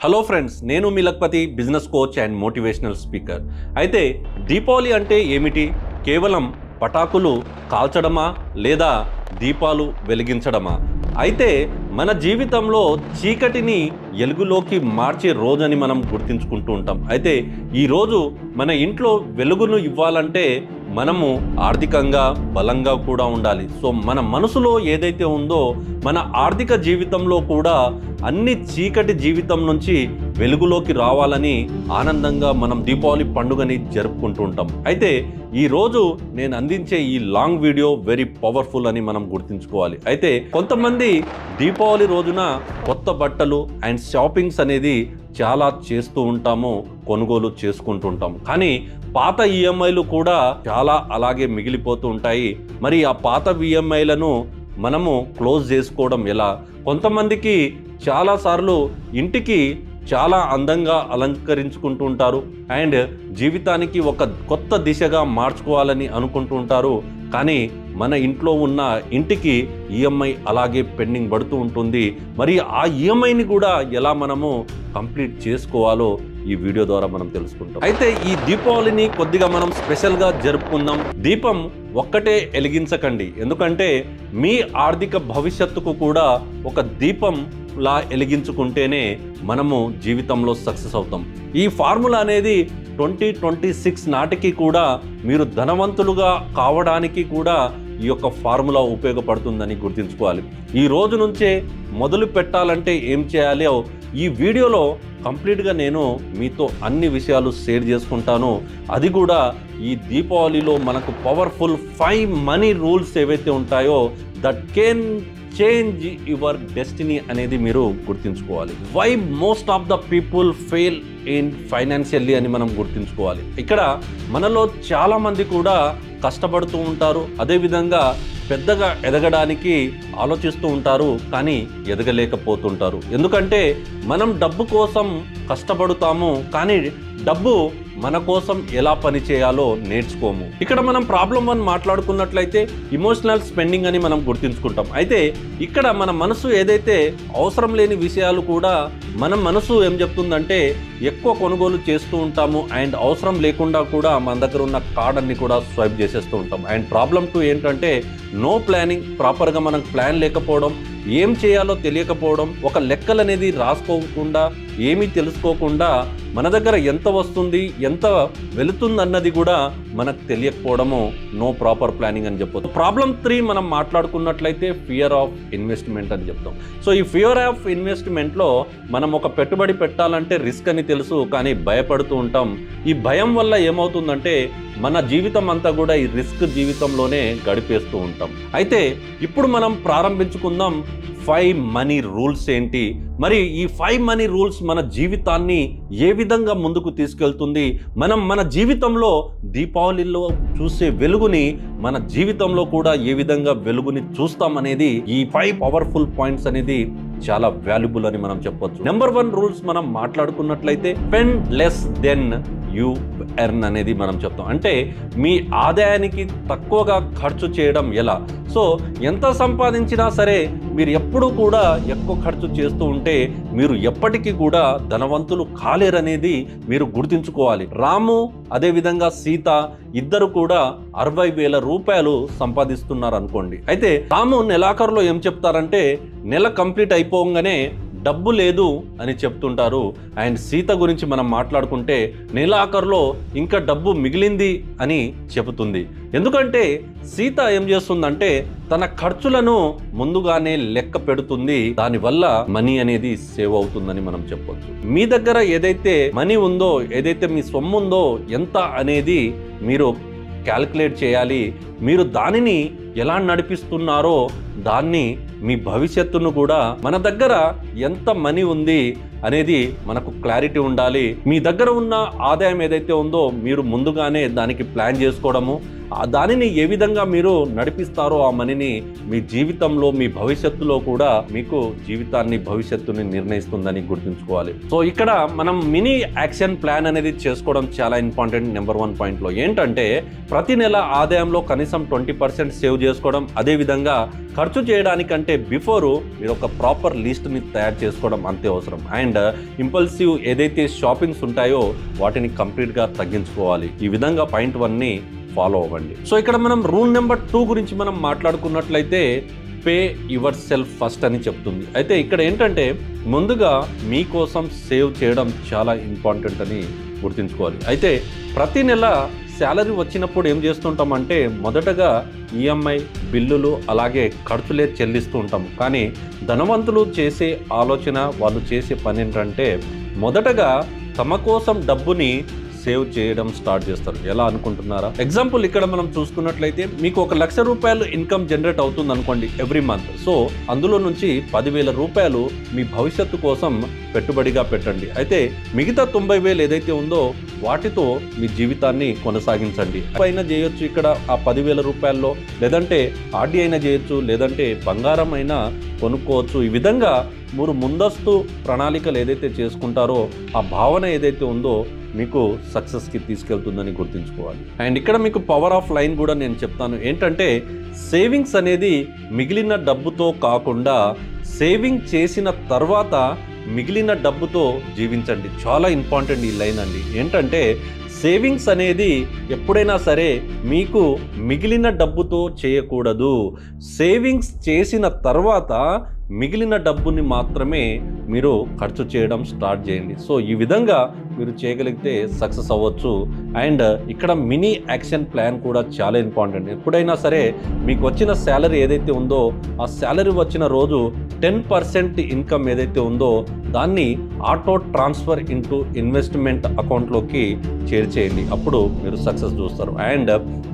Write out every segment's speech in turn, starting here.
Hello friends, నేను మీ Lakhpati business coach and motivational speaker. అయితే దీపావళి అంటే ఏమిటి? కేవలం పటాకులు కాల్చడమా లేదా దీపాలు వెలిగించడమా? అయితే మన జీవితంలో చీకటిని వెలుగులోకి మార్చే రోజని మనం గుర్తించుకుంటూ ఉంటాం. అయితే ఈరోజు మన ఇంట్లో వెలుగును ఇవ్వాలంటే మనము ఆర్థికంగా బలంగా కూడా ఉండాలి. సో మన మనసులో ఏదైతే ఉందో మన ఆర్థిక జీవితంలో కూడా అన్ని చీకటి జీవితం నుంచి వెలుగులోకి రావాలని ఆనందంగా మనం దీపావళి పండుగని జరుపుకుంటూ ఉంటాం. అయితే ఈరోజు నేను అందించే ఈ లాంగ్ వీడియో వెరీ పవర్ఫుల్ అని మనం గుర్తుంచుకోవాలి. అయితే కొంతమంది దీపావళి రోజున కొత్త బట్టలు అండ్ షాపింగ్స్ అనేది చాలా చేస్తూ ఉంటాము, కొనుగోలు చేసుకుంటూ ఉంటాము. కానీ పాత ఈఎంఐలు కూడా చాలా అలాగే మిగిలిపోతూ ఉంటాయి. మరి ఆ పాత ఈఎంఐలను మనము క్లోజ్ చేసుకోవడం ఎలా? కొంతమందికి చాలాసార్లు ఇంటికి చాలా అందంగా అలంకరించుకుంటూ ఉంటారు అండ్ జీవితానికి ఒక కొత్త దిశగా మార్చుకోవాలని అనుకుంటూ ఉంటారు. కానీ మన ఇంట్లో ఉన్న ఇంటికి ఈఎంఐ అలాగే పెండింగ్ పడుతూ ఉంటుంది. మరి ఆ ఈఎంఐని కూడా ఎలా మనము కంప్లీట్ చేసుకోవాలో ఈ వీడియో ద్వారా మనం తెలుసుకుంటాం. అయితే ఈ దీపావళిని కొద్దిగా మనం స్పెషల్గా జరుపుకుందాం. దీపం ఒక్కటే వెలిగించకండి, ఎందుకంటే మీ ఆర్థిక భవిష్యత్తుకు కూడా ఒక దీపం లా వెలిగించుకుంటేనే మనము జీవితంలో సక్సెస్ అవుతాం. ఈ ఫార్ములా అనేది 2026 నాటికి కూడా మీరు ధనవంతులుగా కావడానికి కూడా ఈ యొక్క ఫార్ములా ఉపయోగపడుతుందని గుర్తుంచుకోవాలి. ఈ రోజు నుంచే మొదలు పెట్టాలంటే ఏం చేయాలో ఈ వీడియోలో కంప్లీట్గా నేను మీతో అన్ని విషయాలు షేర్ చేసుకుంటాను. అది కూడా ఈ దీపావళిలో మనకు పవర్ఫుల్ 5 మనీ రూల్స్ ఏవైతే ఉంటాయో that can change your destiny అనేది మీరు గుర్తుంచుకోవాలి. Why most of the people fail in financially అని మనం గుర్తుంచుకోవాలి. ఇక్కడ మనలో చాలామంది కూడా కష్టపడుతూ ఉంటారు, అదేవిధంగా పెద్దగా ఎదగడానికి ఆలోచిస్తూ ఉంటారు, కానీ ఎదగలేకపోతుంటారు. ఎందుకంటే మనం డబ్బు కోసం కష్టపడుతాము, కానీ డబ్బు మన కోసం ఎలా పని చేయాలో నేర్చుకోము. ఇక్కడ మనం ప్రాబ్లం 1 మాట్లాడుకున్నట్లయితే ఇమోషనల్ స్పెండింగ్ అని మనం గుర్తుంచుకుంటాం. అయితే ఇక్కడ మన మనసు ఏదైతే అవసరం లేని విషయాలు కూడా మన మనసు ఏం చెప్తుందంటే ఎక్కువ కొనుగోలు చేస్తూ ఉంటాము అండ్ అవసరం లేకుండా కూడా మన దగ్గర ఉన్న కార్డ్ అన్ని కూడా స్వైప్ చేసేస్తూ ఉంటాం. అండ్ ప్రాబ్లం 2 ఏంటంటే నో ప్లానింగ్. ప్రాపర్గా మనకు ప్లాన్ లేకపోవడం, ఏం చేయాలో తెలియకపోవడం, ఒక లెక్కలు అనేది రాసుకోకుండా, ఏమీ తెలుసుకోకుండా మన దగ్గర ఎంత వస్తుంది ఎంత వెళుతుంది అన్నది కూడా మనకు తెలియకపోవడము నో ప్రాపర్ ప్లానింగ్ అని చెప్పొచ్చు. ప్రాబ్లం 3 మనం మాట్లాడుకున్నట్లయితే ఫియర్ ఆఫ్ ఇన్వెస్ట్మెంట్ అని చెప్తాం. సో ఈ ఫియర్ ఆఫ్ ఇన్వెస్ట్మెంట్లో మనం ఒక పెట్టుబడి పెట్టాలంటే రిస్క్ అని తెలుసు, కానీ భయపడుతూ ఉంటాం. ఈ భయం వల్ల ఏమవుతుందంటే మన జీవితం అంతా కూడా ఈ రిస్క్ జీవితంలోనే గడిపేస్తూ ఉంటాం. అయితే ఇప్పుడు మనం ప్రారంభించుకుందాం 5 మనీ రూల్స్ ఏంటి, మరి ఈ 5 మనీ రూల్స్ మన జీవితాన్ని ఏ విధంగా ముందుకు తీసుకెళ్తుంది, మనం మన జీవితంలో దీపావళిలో చూసే వెలుగుని మన జీవితంలో కూడా ఏ విధంగా వెలుగుని చూస్తాం అనేది ఈ 5 పవర్ఫుల్ పాయింట్స్ అనేది చాలా వాల్యుబుల్ అని మనం చెప్పొచ్చు. నెంబర్ 1 రూల్స్ మనం మాట్లాడుకున్నట్లయితే spend less then you earn అనేది మనం చెప్తాం. అంటే మీ ఆదాయానికి తక్కువగా ఖర్చు చేయడం ఎలా? సో ఎంత సంపాదించినా సరే మీరు ఎప్పుడూ కూడా ఎక్కువ ఖర్చు చేస్తూ ఉంటే మీరు ఎప్పటికీ కూడా ధనవంతులు కాలేరనేది మీరు గుర్తుంచుకోవాలి. రాము అదేవిధంగా సీత ఇద్దరు కూడా 60,000 రూపాయలు సంపాదిస్తున్నారు అనుకోండి. అయితే రాము నెలాఖరులో ఏం చెప్తారంటే నెల కంప్లీట్ అయిపోగానే డబ్బు లేదు అని చెప్తుంటారు. అండ్ సీత గురించి మనం మాట్లాడుకుంటే నెలాఖరులో ఇంకా డబ్బు మిగిలింది అని చెబుతుంది. ఎందుకంటే సీత ఏం చేస్తుందంటే తన ఖర్చులను ముందుగానే లెక్క పెడుతుంది, దానివల్ల మనీ అనేది సేవ్ అవుతుందని మనం చెప్పొచ్చు. మీ దగ్గర ఏదైతే మనీ ఉందో, ఏదైతే మీ సొమ్ము ఉందో ఎంత అనేది మీరు క్యాల్కులేట్ చేయాలి. మీరు దానిని ఎలా నడిపిస్తున్నారో దాన్ని మీ భవిష్యత్తును కూడా మన దగ్గర ఎంత మనీ ఉంది అనేది మనకు క్లారిటీ ఉండాలి. మీ దగ్గర ఉన్న ఆదాయం ఏదైతే ఉందో మీరు ముందుగానే దానికి ప్లాన్ చేసుకోవడము, దానిని ఏ విధంగా మీరు నడిపిస్తారో ఆ మనీని మీ జీవితంలో మీ భవిష్యత్తులో కూడా మీకు జీవితాన్ని భవిష్యత్తుని నిర్ణయిస్తుందని గుర్తుంచుకోవాలి. సో ఇక్కడ మనం మినీ యాక్షన్ ప్లాన్ అనేది చేసుకోవడం చాలా ఇంపార్టెంట్. నెంబర్ 1 పాయింట్లో ఏంటంటే ప్రతి నెల ఆదాయంలో కనీసం 20% సేవ్ చేసుకోవడం, అదేవిధంగా ఖర్చు చేయడానికంటే బిఫోరు మీరు ఒక ప్రాపర్ లిస్ట్ని తయారు చేసుకోవడం అంతే అవసరం. అండ్ ఇంపల్సివ్ ఏదైతే షాపింగ్స్ ఉంటాయో వాటిని కంప్లీట్గా తగ్గించుకోవాలి. ఈ విధంగా పాయింట్ 1ని ఫాలో అవ్వండి. సో ఇక్కడ మనం రూల్ నెంబర్ 2 గురించి మనం మాట్లాడుకున్నట్లయితే పే యువర్ సెల్ఫ్ ఫస్ట్ అని చెప్తుంది. అయితే ఇక్కడ ఏంటంటే ముందుగా మీకోసం సేవ్ చేయడం చాలా ఇంపార్టెంట్ అని గుర్తుంచుకోవాలి. అయితే ప్రతి నెల శాలరీ వచ్చినప్పుడు ఏం చేస్తుంటామంటే మొదటగా ఈఎంఐ బిల్లులు అలాగే ఖర్చులే చెల్లిస్తూ ఉంటాము. కానీ ధనవంతులు చేసే ఆలోచన, వాళ్ళు చేసే పని ఏంటంటే మొదటగా తమ కోసం డబ్బుని సేవ్ చేయడం స్టార్ట్ చేస్తారు. ఎలా అనుకుంటున్నారా? ఎగ్జాంపుల్ ఇక్కడ మనం చూసుకున్నట్లయితే మీకు 1 లక్ష రూపాయలు ఇన్కమ్ జనరేట్ అవుతుంది అనుకోండి ఎవ్రీ మంత్. సో అందులో నుంచి 10,000 రూపాయలు మీ భవిష్యత్తు కోసం పెట్టుబడిగా పెట్టండి. అయితే మిగతా 90,000 ఏదైతే ఉందో వాటితో మీ జీవితాన్ని కొనసాగించండి. అయినా చేయొచ్చు ఇక్కడ ఆ 10,000 రూపాయల్లో, లేదంటే ఆర్డీ అయినా చేయొచ్చు, లేదంటే బంగారం అయినా కొనుక్కోవచ్చు. ఈ విధంగా మీరు ముందస్తు ప్రణాళికలు ఏదైతే చేసుకుంటారో ఆ భావన ఏదైతే ఉందో మీకు సక్సెస్కి తీసుకెళ్తుందని గుర్తుంచుకోవాలి. అండ్ ఇక్కడ మీకు పవర్ ఆఫ్ లైన్ కూడా నేను చెప్తాను. ఏంటంటే సేవింగ్స్ అనేది మిగిలిన డబ్బుతో కాకుండా సేవింగ్ చేసిన తర్వాత మిగిలిన డబ్బుతో జీవించండి. చాలా ఇంపార్టెంట్ ఈ లైన్ అండి. ఏంటంటే సేవింగ్స్ అనేది ఎప్పుడైనా సరే మీకు మిగిలిన డబ్బుతో చేయకూడదు. సేవింగ్స్ చేసిన తర్వాత మిగిలిన డబ్బుని మాత్రమే మీరు ఖర్చు చేయడం స్టార్ట్ చేయండి. సో ఈ విధంగా మీరు చేయగలిగితే సక్సెస్ అవ్వచ్చు. అండ్ ఇక్కడ మినీ యాక్షన్ ప్లాన్ కూడా చాలా ఇంపార్టెంట్. ఎప్పుడైనా సరే మీకు వచ్చిన శాలరీ ఏదైతే ఉందో ఆ శాలరీ వచ్చిన రోజు 10% ఇన్కమ్ ఏదైతే ఉందో దాన్ని ఆటో ట్రాన్స్ఫర్ ఇంటూ ఇన్వెస్ట్మెంట్ అకౌంట్లోకి చేర్చేయండి. అప్పుడు మీరు సక్సెస్ చూస్తారు. అండ్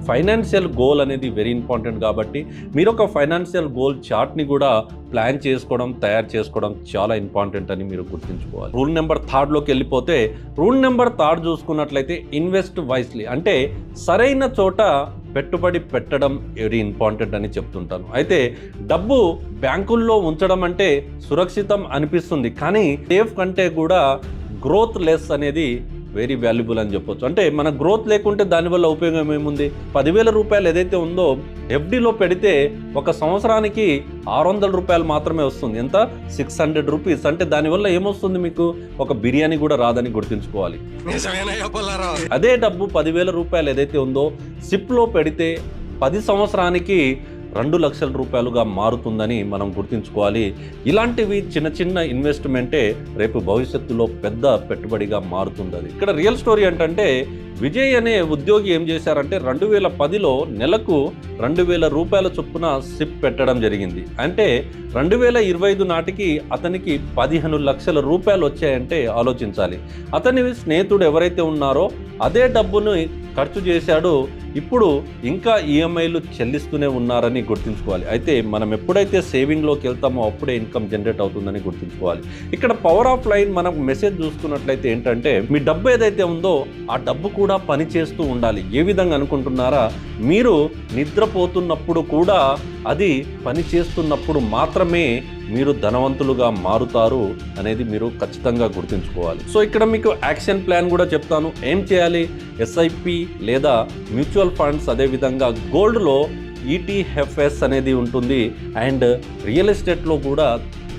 ఫైనాన్షియల్ గోల్ అనేది వెరీ ఇంపార్టెంట్ కాబట్టి మీరు ఒక ఫైనాన్షియల్ గోల్ చార్ట్ని కూడా ప్లాన్ చేసుకోవడం, తయారు చేసుకోవడం చాలా ఇంపార్టెంట్ అని మీరు గుర్తుంచుకోవాలి. రూల్ నెంబర్ 3లోకి వెళ్ళిపోతే రూల్ నెంబర్ 3 చూసుకున్నట్లయితే ఇన్వెస్ట్ వైస్లీ, అంటే సరైన చోట పెట్టుబడి పెట్టడం వెరీ ఇంపార్టెంట్ అని చెప్తుంటాను. అయితే డబ్బు బ్యాంకుల్లో ఉంచడం అంటే సురక్షితం అనిపిస్తుంది, కానీ సేఫ్ కంటే కూడా గ్రోత్ లెస్ అనేది వెరీ వాల్యుబుల్ అని చెప్పొచ్చు. అంటే మన గ్రోత్ లేకుంటే దానివల్ల ఉపయోగం ఏముంది? 10,000 రూపాయలు ఏదైతే ఉందో ఎఫ్డీలో పెడితే 1 సంవత్సరానికి 600 రూపాయలు మాత్రమే వస్తుంది. ఎంత? 600 రూపీస్. అంటే దానివల్ల ఏమొస్తుంది? మీకు ఒక బిర్యానీ కూడా రాదని గుర్తుంచుకోవాలి. అదే డబ్బు 10,000 రూపాయలు ఏదైతే ఉందో సిప్లో పెడితే 10 సంవత్సరానికి 2 లక్షల రూపాయలుగా మారుతుందని మనం గుర్తుంచుకోవాలి. ఇలాంటివి చిన్న చిన్న ఇన్వెస్ట్మెంటే రేపు భవిష్యత్తులో పెద్ద పెట్టుబడిగా మారుతుంది. అది ఇక్కడ రియల్ స్టోరీ ఏంటంటే విజయ్ అనే ఉద్యోగి ఏం చేశారంటే 2010లో నెలకు 2,000 రూపాయల చొప్పున సిప్ పెట్టడం జరిగింది. అంటే 2025 నాటికి అతనికి 15 లక్షల రూపాయలు వచ్చాయంటే ఆలోచించాలి. అతని స్నేహితుడు ఎవరైతే ఉన్నారో అదే డబ్బును ఖర్చు చేశాడు, ఇప్పుడు ఇంకా ఈఎంఐలు చెల్లిస్తూనే ఉన్నారని గుర్తుంచుకోవాలి. అయితే మనం ఎప్పుడైతే సేవింగ్లోకి వెళ్తామో అప్పుడే ఇన్కమ్ జనరేట్ అవుతుందని గుర్తుంచుకోవాలి. ఇక్కడ పవర్ ఆఫ్ లైన్ మనం మెసేజ్ చూసుకున్నట్లయితే ఏంటంటే మీ డబ్బు ఏదైతే ఉందో ఆ డబ్బు కూడా పని చేస్తూ ఉండాలి. ఏ విధంగా అనుకుంటున్నారా? మీరు నిద్రపోతున్నప్పుడు కూడా అది పని చేస్తున్నప్పుడు మాత్రమే మీరు ధనవంతులుగా మారుతారు అనేది మీరు ఖచ్చితంగా గుర్తుంచుకోవాలి. సో ఇక్కడ మీకు యాక్షన్ ప్లాన్ కూడా చెప్తాను. ఏం చేయాలి? ఎస్ఐపి లేదా మ్యూచువల్ ఫండ్స్, అదేవిధంగా గోల్డ్లో ఈటీఎఫ్ఎస్ అనేది ఉంటుంది. అండ్ రియల్ ఎస్టేట్లో కూడా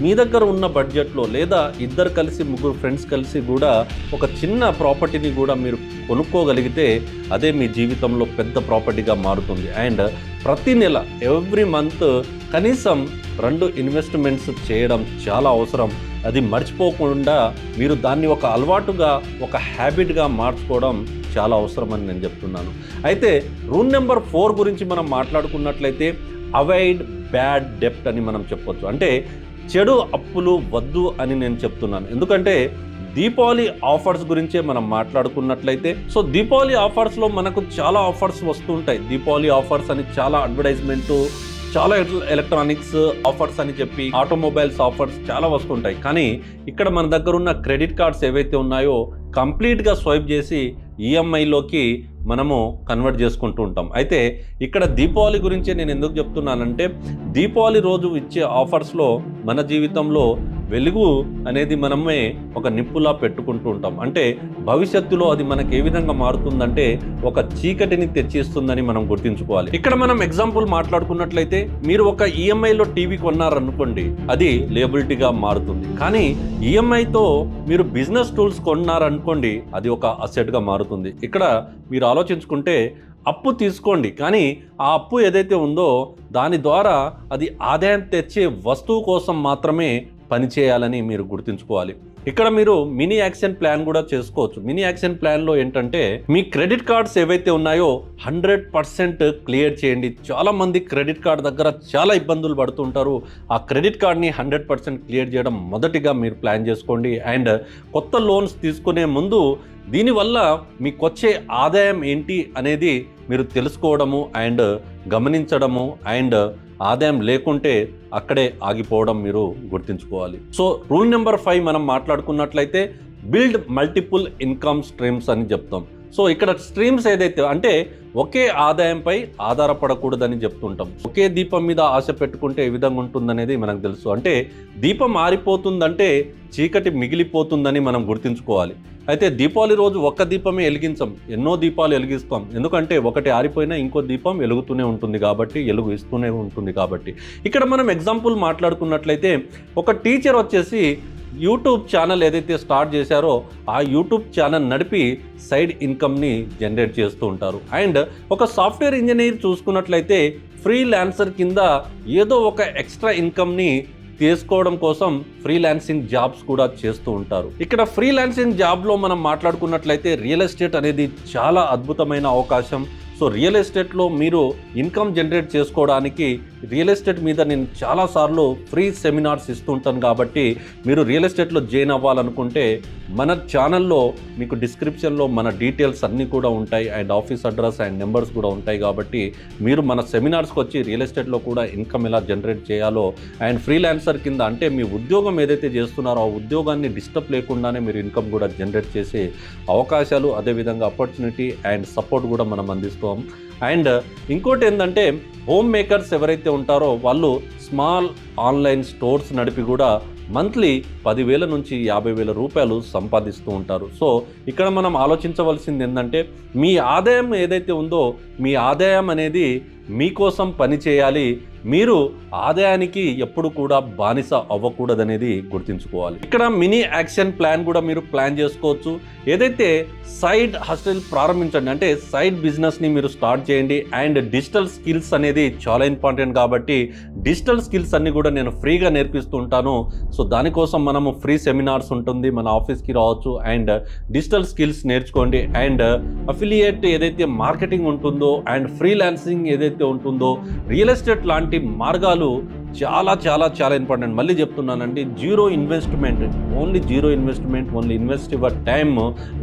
మీ దగ్గర ఉన్న బడ్జెట్లో లేదా ఇద్దరు కలిసి 3 ఫ్రెండ్స్ కలిసి కూడా ఒక చిన్న ప్రాపర్టీని కూడా మీరు కొనుక్కోగలిగితే అదే మీ జీవితంలో పెద్ద ప్రాపర్టీగా మారుతుంది. అండ్ ప్రతి నెల ఎవ్రీ మంత్ కనీసం 2 ఇన్వెస్ట్మెంట్స్ చేయడం చాలా అవసరం. అది మర్చిపోకుండా మీరు దాన్ని ఒక అలవాటుగా, ఒక హ్యాబిట్గా మార్చుకోవడం చాలా అవసరం అని నేను చెప్తున్నాను. అయితే రూల్ నెంబర్ 4 గురించి మనం మాట్లాడుకున్నట్లయితే అవాయిడ్ బ్యాడ్ డెప్ట్ అని మనం చెప్పొచ్చు. అంటే చెడు అప్పులు వద్దు అని నేను చెప్తున్నాను. ఎందుకంటే దీపావళి ఆఫర్స్ గురించే మనం మాట్లాడుకున్నట్లయితే, సో దీపావళి ఆఫర్స్లో మనకు చాలా ఆఫర్స్ వస్తుంటాయి. దీపావళి ఆఫర్స్ అని చాలా అడ్వర్టైజ్మెంటు, చాలా ఎలక్ట్రానిక్స్ ఆఫర్స్ అని చెప్పి ఆటోమొబైల్స్ ఆఫర్స్ చాలా వస్తుంటాయి. కానీ ఇక్కడ మన దగ్గర ఉన్న క్రెడిట్ కార్డ్స్ ఏవైతే ఉన్నాయో కంప్లీట్గా స్వైప్ చేసి ఈఎంఐలోకి మనము కన్వర్ట్ చేసుకుంటూ ఉంటాం. అయితే ఇక్కడ దీపావళి గురించి నేను ఎందుకు చెప్తున్నానంటే, దీపావళి రోజు ఇచ్చే ఆఫర్స్లో మన జీవితంలో వెలుగు అనేది మనమే ఒక నిప్పులా పెట్టుకుంటూ ఉంటాం. అంటే భవిష్యత్తులో అది మనకు ఏ విధంగా మారుతుందంటే ఒక చీకటిని తెచ్చిస్తుందని మనం గుర్తుంచుకోవాలి. ఇక్కడ మనం ఎగ్జాంపుల్ మాట్లాడుకున్నట్లయితే, మీరు ఒక ఈఎంఐలో టీవీ కొన్నారనుకోండి, అది లేబిలిటీగా మారుతుంది. కానీ ఈఎంఐతో మీరు బిజినెస్ టూల్స్ కొన్నారనుకోండి, అది ఒక అసెట్గా మారుతుంది. ఇక్కడ మీరు ఆలోచించుకుంటే అప్పు తీసుకోండి, కానీ ఆ అప్పు ఏదైతే ఉందో దాని ద్వారా అది ఆదాయం తెచ్చే వస్తువు కోసం మాత్రమే పనిచేయాలని మీరు గుర్తుంచుకోవాలి. ఇక్కడ మీరు మినీ యాక్షన్ ప్లాన్ కూడా చేసుకోవచ్చు. మినీ యాక్షన్ ప్లాన్లో ఏంటంటే, మీ క్రెడిట్ కార్డ్స్ ఏవైతే ఉన్నాయో 100% క్లియర్ చేయండి. చాలామంది క్రెడిట్ కార్డ్ దగ్గర చాలా ఇబ్బందులు పడుతుంటారు. ఆ క్రెడిట్ కార్డ్ని 100% క్లియర్ చేయడం మొదటిగా మీరు ప్లాన్ చేసుకోండి. అండ్ కొత్త లోన్స్ తీసుకునే ముందు దీనివల్ల మీకు వచ్చే ఆదాయం ఏంటి అనేది మీరు తెలుసుకోవడము అండ్ గమనించడము, అండ్ ఆదాయం లేకుంటే అక్కడే ఆగిపోవడం మీరు గుర్తుంచుకోవాలి. సో రూల్ నెంబర్ 5 మనం మాట్లాడుకున్నట్లయితే, బిల్డ్ మల్టిపుల్ ఇన్కమ్ స్ట్రీమ్స్ అని చెప్తాం. సో ఇక్కడ స్ట్రీమ్స్ ఏదైతే అంటే ఒకే ఆదాయంపై ఆధారపడకూడదని చెప్తుంటాం. ఒకే దీపం మీద ఆశ పెట్టుకుంటే ఏ విధంగా ఉంటుందనేది మనకు తెలుసు. అంటే దీపం ఆరిపోతుందంటే చీకటి మిగిలిపోతుందని మనం గుర్తుంచుకోవాలి. అయితే దీపావళి రోజు ఒక్క దీపమే వెలిగించం, ఎన్నో దీపాలు వెలిగిస్తాం. ఎందుకంటే ఒకటి ఆరిపోయినా ఇంకో దీపం వెలుగుతూనే ఉంటుంది కాబట్టి, వెలుగు ఇస్తూనే ఉంటుంది కాబట్టి. ఇక్కడ మనం ఎగ్జాంపుల్ మాట్లాడుకున్నట్లయితే, ఒక టీచర్ వచ్చేసి యూట్యూబ్ ఛానల్ ఏదైతే స్టార్ట్ చేశారో ఆ యూట్యూబ్ ఛానల్ నడిపి సైడ్ ఇన్కమ్ని జనరేట్ చేస్తూ ఉంటారు. అండ్ ఒక సాఫ్ట్వేర్ ఇంజనీర్ చూసుకున్నట్లయితే ఫ్రీలాన్సర్ కింద ఏదో ఒక ఎక్స్ట్రా ఇన్కమ్ని తీసుకోవడం కోసం ఫ్రీలాన్సింగ్ జాబ్స్ కూడా చేస్తూ ఉంటారు. ఇక్కడ ఫ్రీలాన్సింగ్ జాబ్లో మనం మాట్లాడుకున్నట్లయితే రియల్ ఎస్టేట్ అనేది చాలా అద్భుతమైన అవకాశం. సో రియల్ ఎస్టేట్లో మీరు ఇన్కమ్ జనరేట్ చేసుకోవడానికి రియల్ ఎస్టేట్ మీద నేను చాలాసార్లు ఫ్రీ సెమినార్స్ ఇస్తుంటాను. కాబట్టి మీరు రియల్ ఎస్టేట్లో జాయిన్ అవ్వాలనుకుంటే మన ఛానల్లో మీకు డిస్క్రిప్షన్లో మన డీటెయిల్స్ అన్నీ కూడా ఉంటాయి, and office address and numbers కూడా ఉంటాయి. కాబట్టి మీరు మన సెమినార్స్కి వచ్చి రియల్ ఎస్టేట్లో కూడా ఇన్కమ్ ఎలా జనరేట్ చేయాలో, అండ్ ఫ్రీలాన్సర్ కింద అంటే మీ ఉద్యోగం ఏదైతే చేస్తున్నారో ఆ ఉద్యోగాన్ని డిస్టర్బ్ లేకుండానే మీరు ఇన్కమ్ కూడా జనరేట్ చేసే అవకాశాలు, అదేవిధంగా ఆపర్చునిటీ అండ్ సపోర్ట్ కూడా మనం అందిస్తాం. అండ్ ఇంకోటి ఏంటంటే, హోమ్ మేకర్స్ ఎవరైతే ఉంటారో వాళ్ళు స్మాల్ ఆన్లైన్ స్టోర్స్ నడిపి కూడా మంత్లీ 10,000 నుంచి 50,000 రూపాయలు సంపాదిస్తూ ఉంటారు. సో ఇక్కడ మనం ఆలోచించవలసింది ఏంటంటే, మీ ఆదాయం ఏదైతే ఉందో మీ ఆదాయం అనేది మీకోసం పని చేయాలి. మీరు ఆదాయానికి ఎప్పుడు కూడా బానిస అవ్వకూడదనేది గుర్తుంచుకోవాలి. ఇక్కడ మినీ యాక్షన్ ప్లాన్ కూడా మీరు ప్లాన్ చేసుకోవచ్చు. ఏదైతే సైడ్ హస్టల్ ప్రారంభించండి, అంటే సైడ్ బిజినెస్ని మీరు స్టార్ట్ చేయండి. అండ్ డిజిటల్ స్కిల్స్ అనేది చాలా ఇంపార్టెంట్ కాబట్టి డిజిటల్ స్కిల్స్ అన్ని కూడా నేను ఫ్రీగా నేర్పిస్తూ ఉంటాను. సో దానికోసం మనము ఫ్రీ సెమినార్స్ ఉంటుంది, మన ఆఫీస్కి రావచ్చు అండ్ డిజిటల్ స్కిల్స్ నేర్చుకోండి. అండ్ అఫిలియేట్ ఏదైతే మార్కెటింగ్ ఉంటుందో అండ్ ఫ్రీలాన్సింగ్ ఏదైతే ఉంటుందో, రియల్ ఎస్టేట్ లాంటి మార్గాలు చాలా చాలా చాలా ఇంపార్టెంట్. మళ్ళీ చెప్తున్నానండి, zero investment, only zero investment, only invest your time,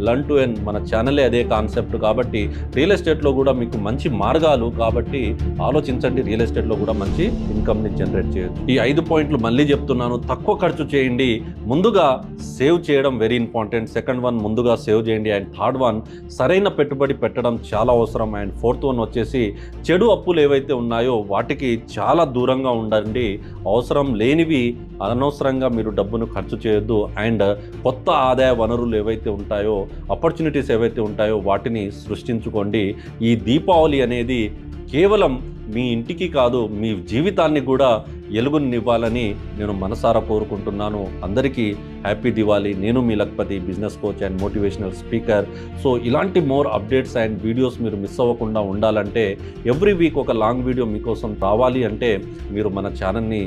learn to earn. మన ఛానలే అదే కాన్సెప్ట్ కాబట్టి రియల్ ఎస్టేట్లో కూడా మీకు మంచి మార్గాలు కాబట్టి ఆలోచించండి, రియల్ ఎస్టేట్లో కూడా మంచి ఇన్కమ్ని జనరేట్ చేయొచ్చు. ఈ 5 పాయింట్లు మళ్ళీ చెప్తున్నాను. తక్కువ ఖర్చు చేయండి, ముందుగా సేవ్ చేయడం వెరీ ఇంపార్టెంట్. సెకండ్ వన్ ముందుగా సేవ్ చేయండి. అండ్ థర్డ్ వన్ సరైన పెట్టుబడి పెట్టడం చాలా అవసరం. అండ్ ఫోర్త్ వన్ వచ్చేసి చెడు అప్పులు ఏవైతే ఉన్నాయో వాటికి చాలా దూరంగా ఉండండి. అవసరం లేనివి అనవసరంగా మీరు డబ్బును ఖర్చు చేయొద్దు. అండ్ కొత్త ఆదాయ వనరులు ఏవైతే ఉంటాయో, ఆపర్చునిటీస్ ఏవైతే ఉంటాయో వాటిని సృష్టించుకోండి. ఈ దీపావళి అనేది కేవలం మీ ఇంటికి కాదు, మీ జీవితాన్ని కూడా వెలుగునివ్వాలని నేను మనసారా కోరుకుంటున్నాను. అందరికీ హ్యాపీ దివాళీ. నేను మీ Lakhpati, business coach and motivational speaker. So ఇలాంటి మోర్ అప్డేట్స్ అండ్ వీడియోస్ మీరు మిస్ అవ్వకుండా ఉండాలంటే, ఎవ్రీ వీక్ ఒక లాంగ్ వీడియో మీకోసం రావాలి అంటే మీరు మన ఛానల్ని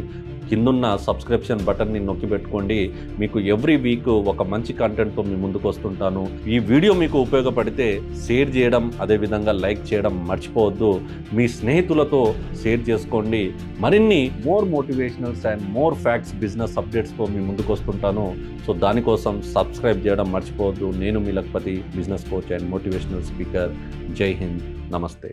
కిందున్న సబ్స్క్రిప్షన్ బటన్ని నొక్కి పెట్టుకోండి. మీకు ఎవ్రీ వీక్ ఒక మంచి కంటెంట్తో మీ ముందుకు వస్తుంటాను. ఈ వీడియో మీకు ఉపయోగపడితే షేర్ చేయడం, అదేవిధంగా లైక్ చేయడం మర్చిపోవద్దు. మీ స్నేహితులతో షేర్ చేసుకోండి. మరిన్ని more motivationals and more facts business అప్డేట్స్తో మీ ముందుకు వస్తుంటాను. సో దానికోసం సబ్స్క్రైబ్ చేయడం మర్చిపోవద్దు. నేను మీ Lakhpati, business coach and motivational speaker. జై హింద్, నమస్తే.